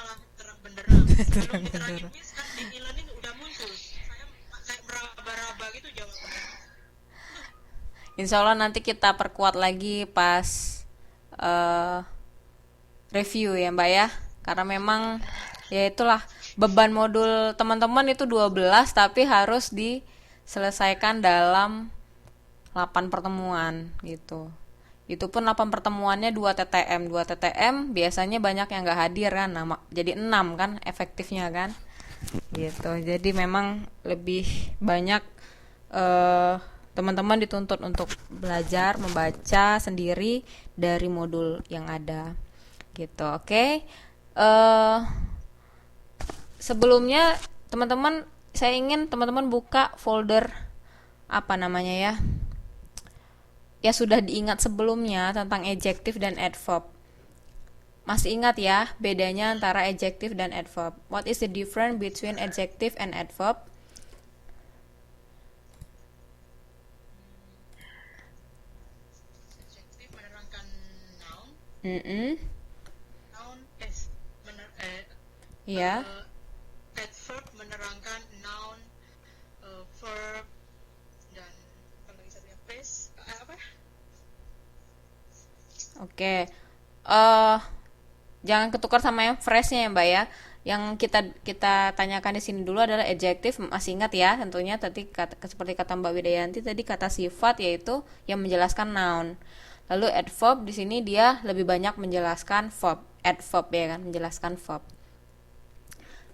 malah terang benderang. Belum Terang diterangin benderang. miss kan di e-learning udah muncul. Saya kayak meraba-raba gitu jawabannya. Insya Allah nanti kita perkuat lagi pas eh, review ya Mbak ya. Karena memang ya itulah beban modul teman-teman itu 12 tapi harus diselesaikan dalam 8 pertemuan gitu. Itu pun 8 pertemuannya 2 TTM. 2 TTM biasanya banyak yang nggak hadir kan. Nah, jadi 6 kan efektifnya kan. Gitu. Jadi memang lebih banyak eh, teman-teman dituntut untuk belajar membaca sendiri dari modul yang ada. Gitu. Oke. Sebelumnya teman-teman saya ingin teman-teman buka folder apa namanya ya, ya sudah diingat sebelumnya tentang adjective dan adverb. Masih ingat ya bedanya antara adjective dan adverb? What is the difference between adjective and adverb? Adjektif menerangkan noun, Mm-mm. noun is Ya. uh, adverb menerangkan noun, verb, dan apa lagi satunya phrase, apa? Oke. Jangan ketukar sama yang phrase-nya ya, Mbak ya. Yang kita kita tanyakan di sini dulu adalah adjective, masih ingat ya tentunya tadi seperti kata Mbak Widayanti tadi kata sifat yaitu yang menjelaskan noun. Lalu adverb di sini dia lebih banyak menjelaskan verb, adverb ya kan, menjelaskan verb.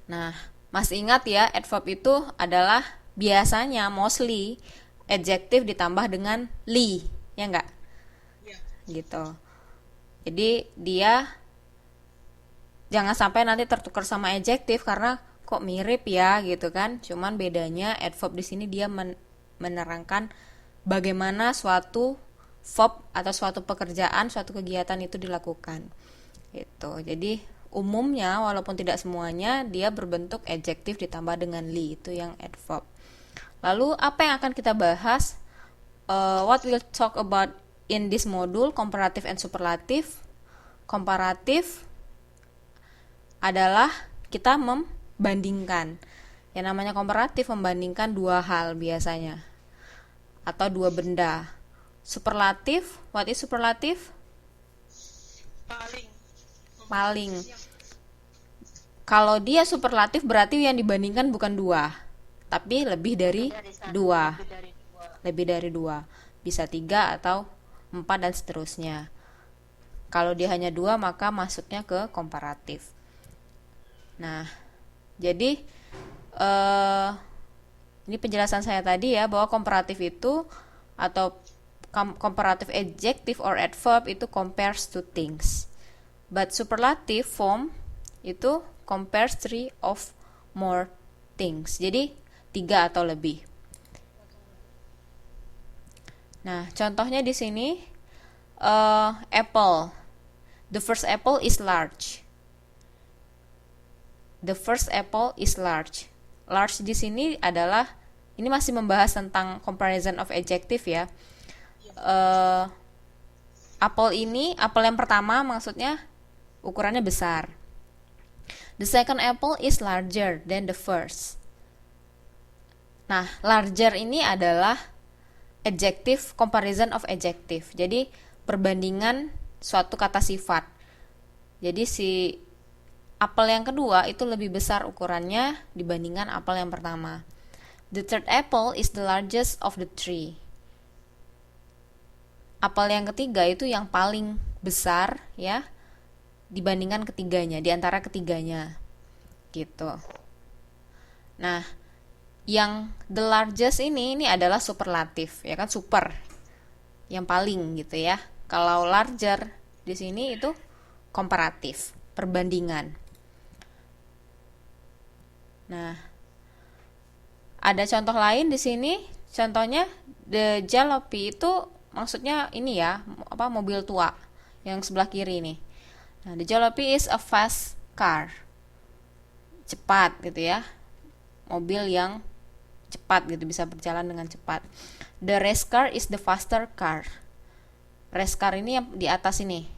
Nah, masih ingat ya adverb itu adalah biasanya mostly adjective ditambah dengan li, ya enggak? Ya, Gitu. Jadi dia jangan sampai nanti tertukar sama adjektif karena kok mirip ya gitu kan. Cuman bedanya adverb di sini dia menerangkan bagaimana suatu verb atau suatu pekerjaan, suatu kegiatan itu dilakukan. Gitu. Jadi umumnya walaupun tidak semuanya dia berbentuk adjektif ditambah dengan li, itu yang adverb. Lalu apa yang akan kita bahas? What we'll talk about in this module, comparative and superlative. Komparatif adalah kita membandingkan. Yang namanya komparatif membandingkan dua hal biasanya atau dua benda. Superlatif, what is superlatif? paling Paling. membandingkan yang Kalau dia superlatif berarti yang dibandingkan bukan dua, tapi lebih dari dua. lebih dari dua. Lebih dari dua. Bisa tiga atau empat dan seterusnya. Kalau dia hanya dua maka masuknya ke komparatif. Nah, jadi eh, ini penjelasan saya tadi ya bahwa komparatif itu atau comparative adjective or adverb itu compares two things. But superlative form itu compares three of more things. Jadi tiga atau lebih. Nah, contohnya di sini apple. The first apple is large. The first apple is large. Large di sini adalah ini masih membahas tentang comparison of adjective ya. Uh, apple ini, apel yang pertama maksudnya ukurannya besar. The second apple is larger than the first. Nah, larger ini adalah adjective, comparison of adjective. Jadi perbandingan suatu kata sifat. Jadi si apel yang kedua itu lebih besar ukurannya dibandingkan apel yang pertama. The third apple is the largest of the three. Apel yang ketiga itu yang paling besar ya dibandingkan ketiganya, di antara ketiganya. Gitu. Nah, yang the largest ini adalah superlatif, ya kan, super. Yang paling gitu ya. Kalau larger di sini itu komparatif, perbandingan. Nah, ada contoh lain di sini. Contohnya the jalopy itu maksudnya ini ya, apa, mobil tua yang sebelah kiri nih. Nah, the jalopy is a fast car. Cepat gitu ya. Mobil yang cepat gitu, bisa berjalan dengan cepat. The race car is the faster car. Race car ini yang di atas ini.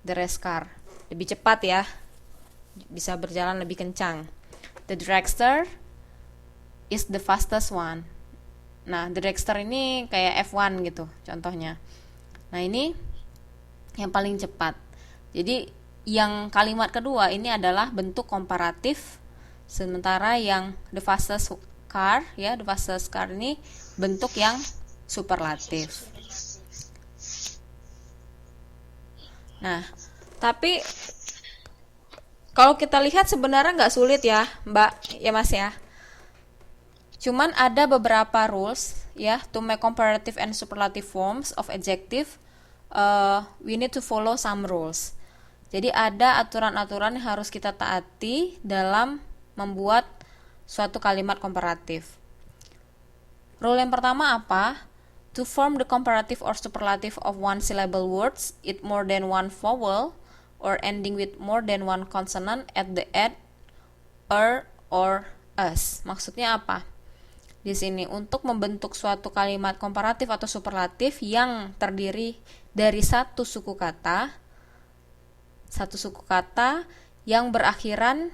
The race car lebih cepat ya. bisa berjalan lebih kencang. The dragster is the fastest one. Nah, the dragster ini kayak F1 gitu contohnya. Nah, ini yang paling cepat. Jadi yang kalimat kedua ini adalah bentuk komparatif, sementara yang the fastest car ya, the fastest car ini bentuk yang superlatif. Nah, tapi kalau kita lihat sebenarnya nggak sulit ya, Mbak, ya Mas ya. Cuman ada beberapa rules ya to make comparative and superlative forms of adjective. We need to follow some rules. Jadi ada aturan-aturan yang harus kita taati dalam membuat suatu kalimat komparatif. Rule yang pertama apa? To form the comparative or superlative of one syllable words, it more than one vowel or ending with more than one consonant at the end, or as. Maksudnya apa? Di sini untuk membentuk suatu kalimat komparatif atau superlatif yang terdiri dari satu suku kata yang berakhiran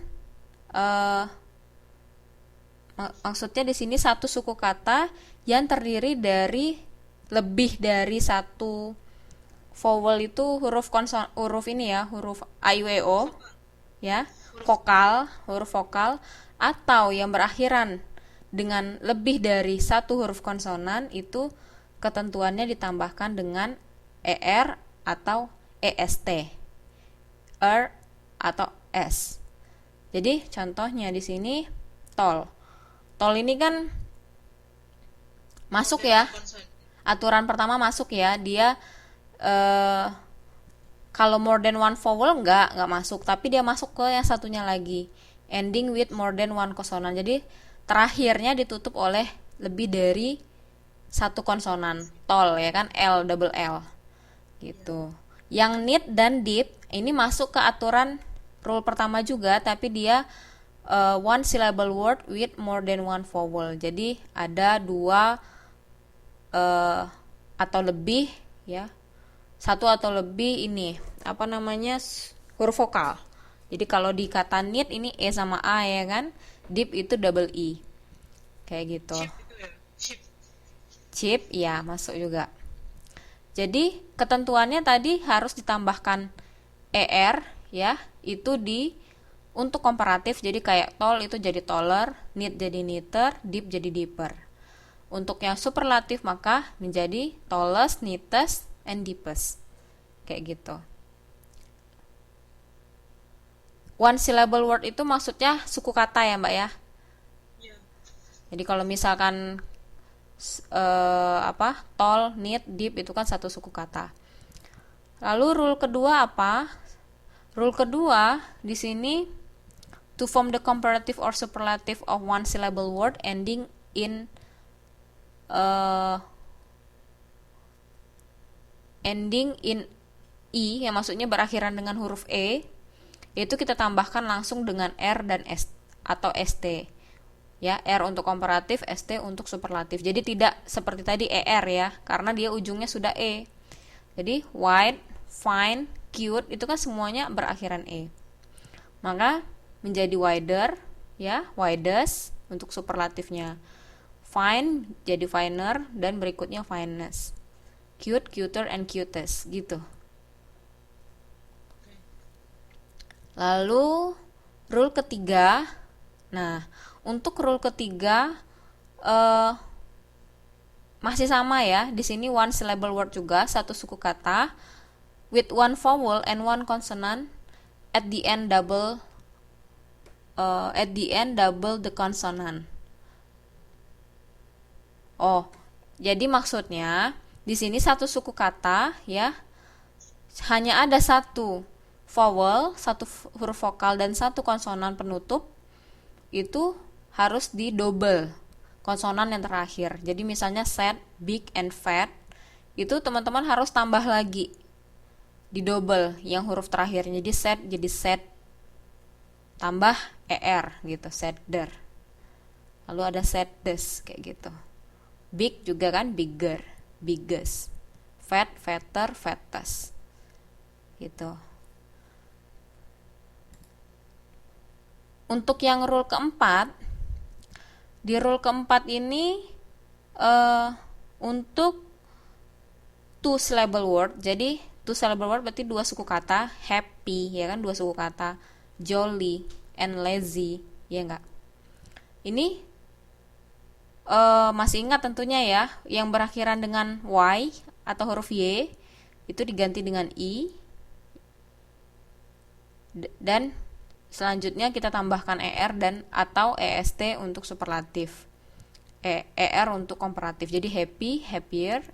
maksudnya di sini satu suku kata yang terdiri dari lebih dari satu vowel, itu huruf ini ya, huruf a i u e o ya, huruf vokal, atau yang berakhiran dengan lebih dari satu huruf konsonan, itu ketentuannya ditambahkan dengan er atau est, atau s. Jadi contohnya di sini tol ini kan masuk ya, aturan pertama masuk ya, dia kalau more than one vowel nggak masuk, tapi dia masuk ke yang satunya lagi, ending with more than one consonant. Jadi terakhirnya ditutup oleh lebih dari satu konsonan, tol ya kan, double L gitu. Yang need dan deep ini masuk ke aturan rule pertama juga, tapi dia one syllable word with more than one vowel. Jadi ada dua atau lebih ya, satu atau lebih ini apa namanya, huruf vokal. Jadi kalau di kata need ini e sama a ya kan, deep itu double e, kayak gitu. Chip ya masuk juga. Jadi ketentuannya tadi harus ditambahkan er ya, itu untuk komparatif. Jadi kayak tall itu jadi taller, neat jadi neater, deep jadi deeper. Untuk yang superlatif maka menjadi tallest, neatest, and deepest, kayak gitu. One syllable word itu maksudnya suku kata ya Mbak ya. Jadi kalau misalkan tall, neat, deep itu kan satu suku kata. Lalu rule kedua apa? Rule kedua di sini, to form the comparative or superlative of one syllable word ending in i, yang maksudnya berakhiran dengan huruf e, itu kita tambahkan langsung dengan r dan s atau st. Ya, R untuk komparatif, ST untuk superlatif. Jadi tidak seperti tadi ER ya, karena dia ujungnya sudah E. Jadi wide, fine, cute itu kan semuanya berakhiran E. Maka menjadi wider ya, widest untuk superlatifnya. Fine jadi finer, dan berikutnya fineness. Cute, cuter, and cutest gitu. Lalu rule ketiga. Nah, untuk rule ketiga masih sama ya. Di sini one syllable word juga, satu suku kata with one vowel and one consonant at the end double the consonant. Oh, jadi maksudnya di sini satu suku kata ya, hanya ada satu vowel, satu huruf vokal, dan satu konsonan penutup, itu harus di double konsonan yang terakhir. Jadi misalnya sad, big, and fat, itu teman-teman harus tambah lagi di double yang huruf terakhir. Jadi sad jadi sad tambah er gitu, sadder. Lalu ada saddest kayak gitu. Big juga kan bigger, biggest. Fat, fatter, fattest gitu. Untuk yang rule keempat, di rule keempat ini untuk two syllable word. Jadi two syllable word berarti dua suku kata, happy ya kan, dua suku kata, jolly and lazy, ya enggak. Ini masih ingat tentunya ya, yang berakhiran dengan y atau huruf y itu diganti dengan i, dan selanjutnya kita tambahkan er dan atau est untuk superlatif, er untuk komparatif. Jadi happy, happier,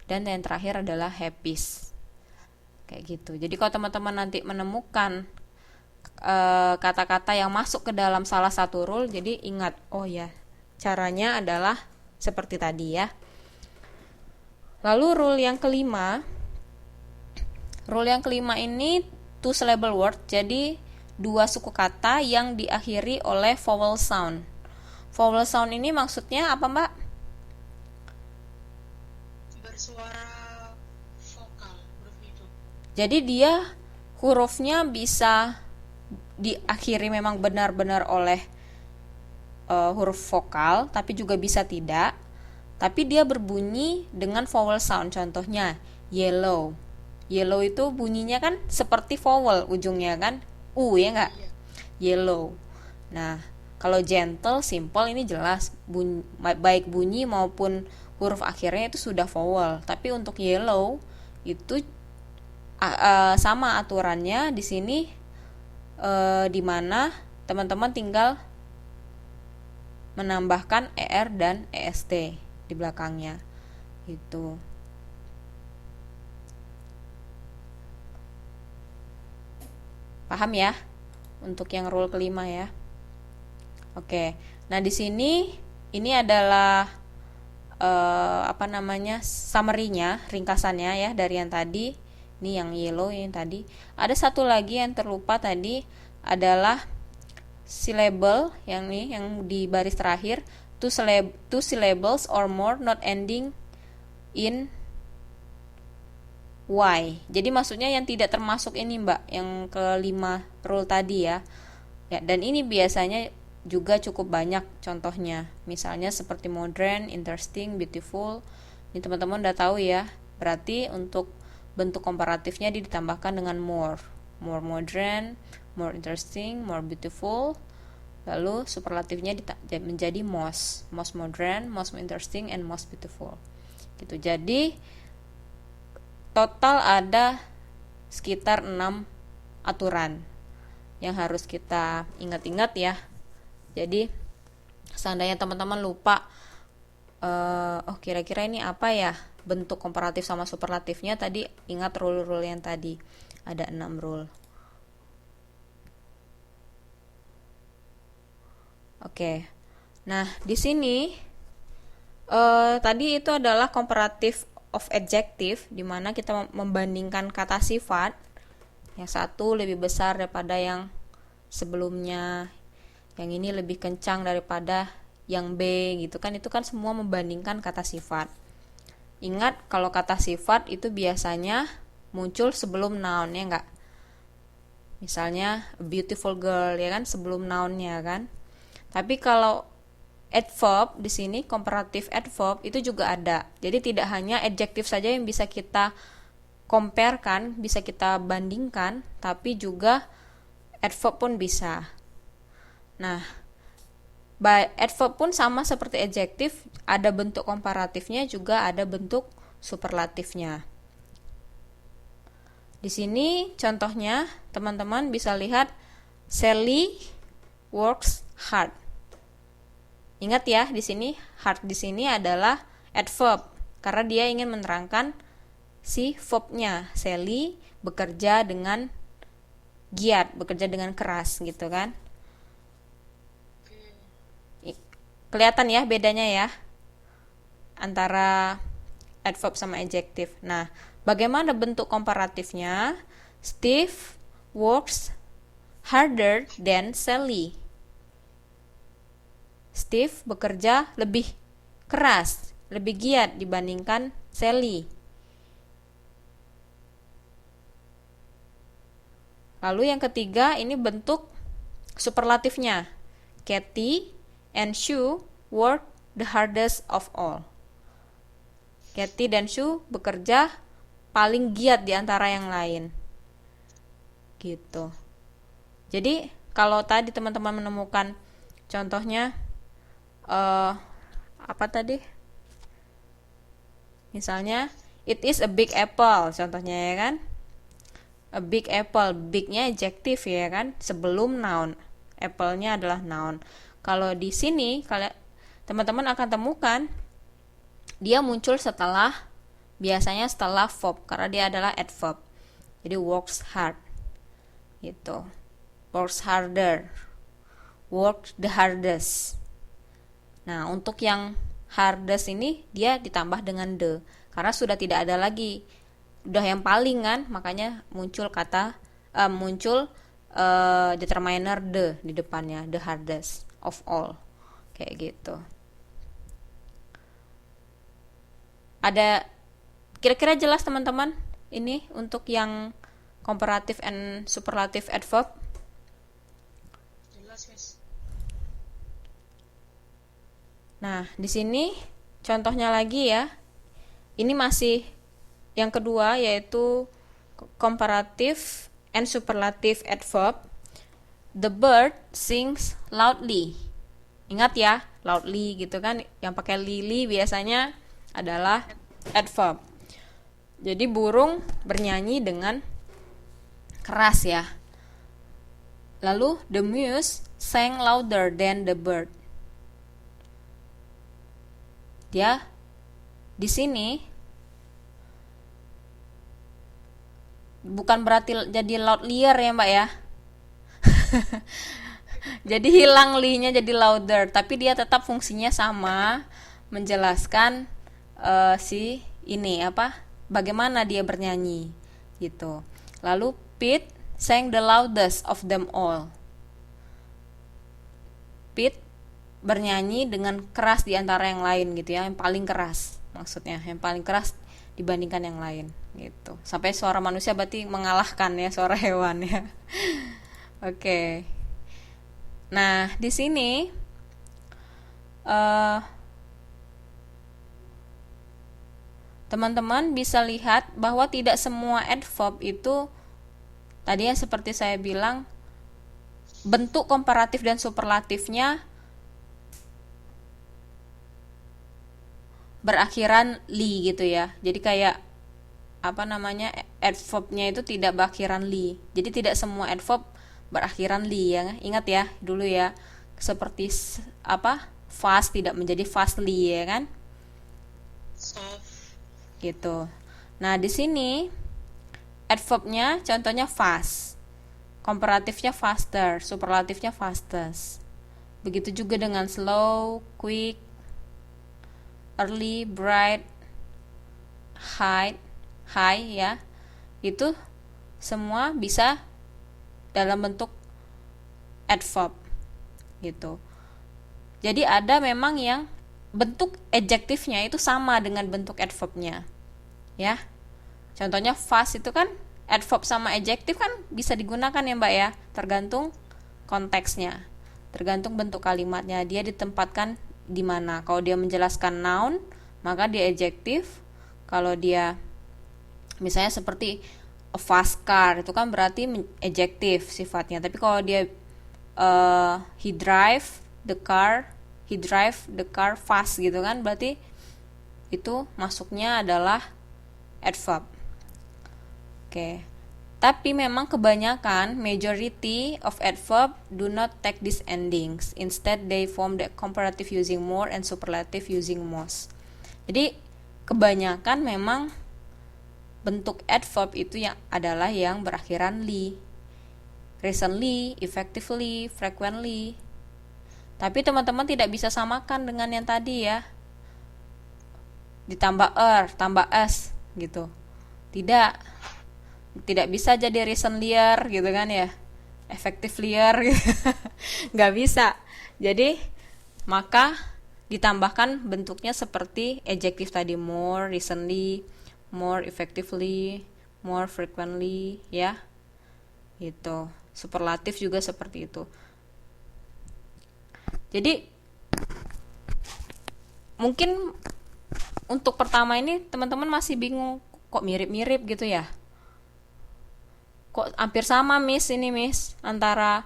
dan yang terakhir adalah happiest. Kayak gitu. Jadi kalau teman-teman nanti menemukan kata-kata yang masuk ke dalam salah satu rule, jadi ingat, oh ya, caranya adalah seperti tadi ya. Lalu rule yang kelima ini two syllable word, jadi dua suku kata yang diakhiri oleh vowel sound. Vowel sound ini maksudnya apa, Mbak? Bersuara vokal, huruf itu. Jadi dia hurufnya bisa diakhiri memang benar-benar oleh huruf vokal, tapi juga bisa tidak. Tapi dia berbunyi dengan vowel sound. Contohnya yellow. Yellow itu bunyinya kan seperti vowel ujungnya kan, ya enggak? Yellow. Nah, kalau gentle, simple ini jelas baik bunyi maupun huruf akhirnya itu sudah vowel. Tapi untuk yellow itu sama aturannya di sini, di mana teman-teman tinggal menambahkan er dan est di belakangnya gitu. Paham ya untuk yang rule kelima ya. Oke. Nah, di sini ini adalah summary-nya, ringkasannya ya dari yang tadi. Ini yang yellow yang tadi. Ada satu lagi yang terlupa tadi adalah syllable yang di baris terakhir, two syllables or more not ending in y. Jadi maksudnya yang tidak termasuk ini, Mbak, yang kelima rule tadi ya. Ya, dan ini biasanya juga cukup banyak contohnya. Misalnya seperti modern, interesting, beautiful. Ini teman-teman udah tahu ya. Berarti untuk bentuk komparatifnya ditambahkan dengan more. More modern, more interesting, more beautiful. Lalu superlatifnya menjadi most modern, most interesting, and most beautiful. Gitu. Jadi total ada sekitar 6 aturan yang harus kita ingat-ingat ya. Jadi seandainya teman-teman lupa, kira-kira ini apa ya bentuk komparatif sama superlatifnya, tadi ingat rule-rule yang tadi. Ada 6 rule. Oke. Nah, di sini tadi itu adalah comparative of adjective, di mana kita membandingkan kata sifat yang satu lebih besar daripada yang sebelumnya, yang ini lebih kencang daripada yang B gitu kan. Itu kan semua membandingkan kata sifat. Ingat kalau kata sifat itu biasanya muncul sebelum noun ya enggak? Misalnya a beautiful girl ya kan, sebelum nounnya kan. Tapi kalau adverb di sini, comparative adverb itu juga ada. Jadi tidak hanya adjektif saja yang bisa kita comparekan, bisa kita bandingkan, tapi juga adverb pun bisa. Nah, adverb pun sama seperti adjektif, ada bentuk komparatifnya juga ada bentuk superlatifnya. Di sini contohnya teman-teman bisa lihat Sally works hard. Ingat ya, di sini hard di sini adalah adverb karena dia ingin menerangkan si verbnya. Sally bekerja dengan giat, bekerja dengan keras gitu kan. Kelihatan ya bedanya ya antara adverb sama adjektif. Nah, bagaimana bentuk komparatifnya? Steve works harder than Sally. Steve bekerja lebih keras, lebih giat dibandingkan Sally. Lalu yang ketiga, ini bentuk superlatifnya. Katie and Sue work the hardest of all. Katie dan Sue bekerja paling giat di antara yang lain. Gitu. Jadi kalau tadi teman-teman menemukan contohnya apa tadi? Misalnya it is a big apple contohnya ya kan. A big apple, big-nya adjektif ya kan, sebelum noun. Apple-nya adalah noun. Kalau di sini kalian teman-teman akan temukan dia muncul biasanya setelah verb karena dia adalah adverb. Jadi works hard. Gitu. Works harder. Work the hardest. Nah, untuk yang hardest ini dia ditambah dengan the karena sudah tidak ada lagi, udah yang paling kan, makanya muncul determiner the di depannya, the hardest of all, kayak gitu. Ada kira-kira jelas teman-teman ini untuk yang comparative and superlative adverb? Jelas, Miss. Nah, di sini contohnya lagi ya. Ini masih yang kedua yaitu comparative and superlative adverb. The bird sings loudly. Ingat ya, loudly gitu kan. Yang pakai lily biasanya adalah adverb. Jadi burung bernyanyi dengan keras ya. Lalu the mouse sang louder than the bird. Dia di sini bukan berarti jadi loudlier ya Mbak ya. Jadi hilang li-nya jadi louder, tapi dia tetap fungsinya sama, menjelaskan si ini bagaimana dia bernyanyi gitu. Lalu Pete sang the loudest of them all. Pete bernyanyi dengan keras di antara yang lain gitu ya, yang paling keras maksudnya, yang paling keras dibandingkan yang lain gitu. Sampai suara manusia berarti mengalahkan ya suara hewan ya. Oke. Nah, di sini teman-teman bisa lihat bahwa tidak semua adverb itu tadi ya seperti saya bilang bentuk komparatif dan superlatifnya berakhiran li gitu ya. Jadi kayak adverbnya itu tidak berakhiran li. Jadi tidak semua adverb berakhiran li ya. Ingat ya dulu ya. Seperti fast tidak menjadi fastly ya kan? Soft. Gitu. Nah, di sini adverbnya contohnya fast. Komparatifnya faster, superlatifnya fastest. Begitu juga dengan slow, quick, early, bright, high ya. Itu semua bisa dalam bentuk adverb gitu. Jadi ada memang yang bentuk adjektifnya itu sama dengan bentuk adverbnya. Ya. Contohnya fast itu kan adverb sama adjektif kan bisa digunakan ya Mbak ya, tergantung konteksnya. Tergantung bentuk kalimatnya, dia ditempatkan di mana. Kalau dia menjelaskan noun, maka dia adjektif. Kalau dia misalnya seperti a fast car, itu kan berarti adjektif sifatnya. Tapi kalau dia he drive the car fast gitu kan, berarti itu masuknya adalah adverb. Oke. Tapi memang kebanyakan majority of adverb do not take these endings. Instead they form the comparative using more and superlative using most. Jadi kebanyakan memang bentuk adverb itu yang adalah yang berakhiran li. Recently, effectively, frequently. Tapi teman-teman tidak bisa samakan dengan yang tadi ya. Ditambah tambah s gitu. Tidak bisa jadi recentlier gitu kan ya, effectivelier gitu. Nggak bisa. Jadi maka ditambahkan bentuknya seperti adjektif tadi, more recently, more effectively, more frequently ya. Gitu. Superlatif juga seperti itu. Jadi mungkin untuk pertama ini teman-teman masih bingung, kok mirip-mirip gitu ya, kok hampir sama Miss ini Miss, antara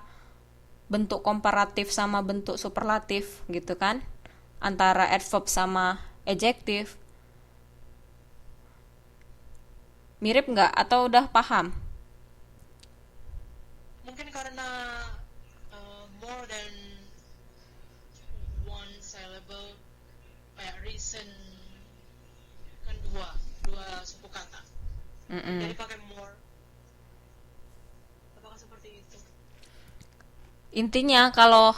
bentuk komparatif sama bentuk superlatif gitu kan, antara adverb sama adjective. Mirip nggak atau udah paham? Mungkin karena more than one syllable, kayak reason kan dua suku kata. Jadi pakai more. Apakah seperti itu? Intinya kalau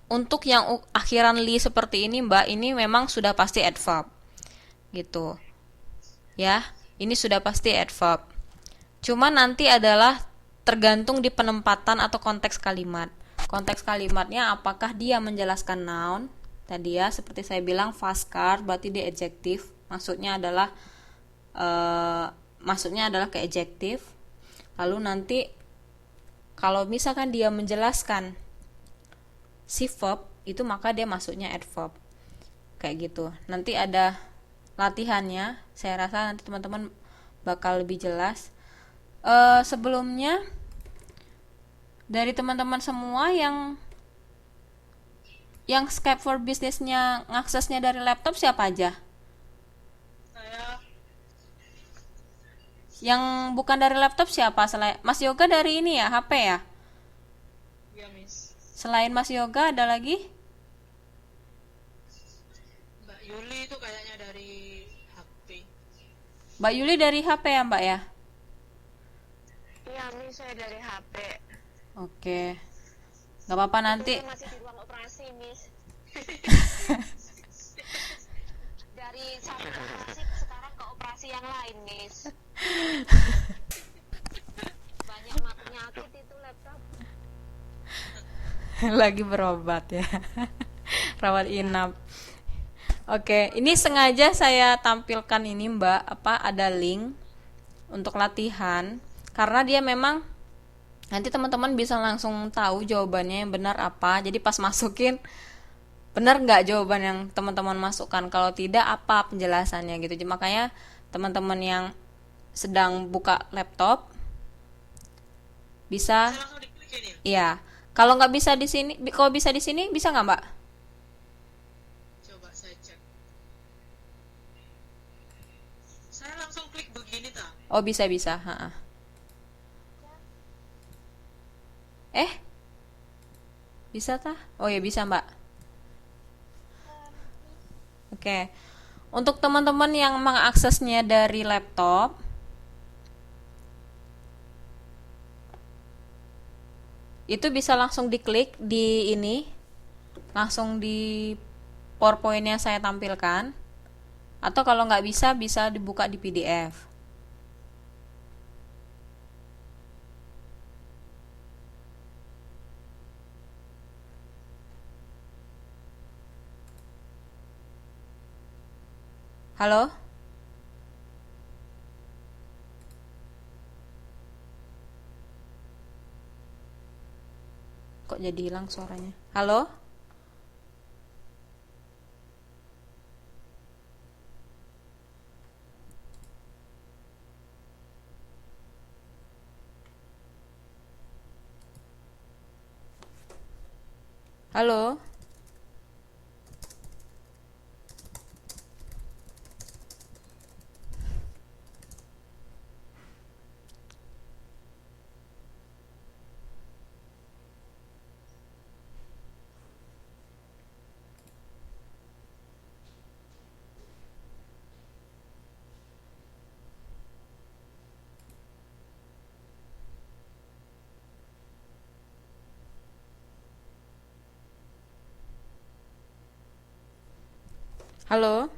untuk yang akhiran li seperti ini Mbak, ini memang sudah pasti adverb gitu ya, ini sudah pasti adverb. Cuma nanti adalah tergantung di penempatan atau konteks kalimat. Konteks kalimatnya apakah dia menjelaskan noun tadi ya, seperti saya bilang fast car berarti dia adjektif, maksudnya adalah ke adjektif. Lalu nanti kalau misalkan dia menjelaskan si verb itu, maka dia masuknya adverb kayak gitu. Nanti ada latihannya, saya rasa nanti teman-teman bakal lebih jelas. Sebelumnya dari teman-teman semua yang Skype for Business-nya ngaksesnya dari laptop siapa aja? Saya Yang bukan dari laptop siapa? Selain Mas Yoga dari ini ya, HP ya? ya Miss. Selain Mas Yoga ada lagi? Mbak Yuli itu kayaknya dari HP. Mbak Yuli dari HP ya Mbak ya? Iya, Miss, saya dari HP. Oke, nggak apa-apa nanti. Saya masih di ruang operasi, Miss. Dari satu operasi sekarang ke operasi yang lain, Miss. Banyak penyakit itu laptop. Lagi berobat ya. Rawat inap. Oke, ini sengaja saya tampilkan ini Mbak, ada link untuk latihan, karena dia memang nanti teman-teman bisa langsung tahu jawabannya yang benar apa. Jadi pas masukin benar nggak jawaban yang teman-teman masukkan, kalau tidak apa penjelasannya gitu. Jadi makanya teman-teman yang sedang buka laptop bisa, Saya langsung diklik ini. iya. Kalau nggak bisa di sini, kalau bisa di sini bisa nggak Mbak? Coba saya cek. Saya langsung klik begini ta. Oh bisa. Ha-ha. Bisa tah? Oh ya bisa Mbak. Oke. Untuk teman-teman yang mengaksesnya dari laptop, itu bisa langsung diklik di ini, langsung di PowerPoint yang saya tampilkan, atau kalau nggak bisa dibuka di PDF. Halo? Kok jadi hilang suaranya? Halo? Halo? Halo?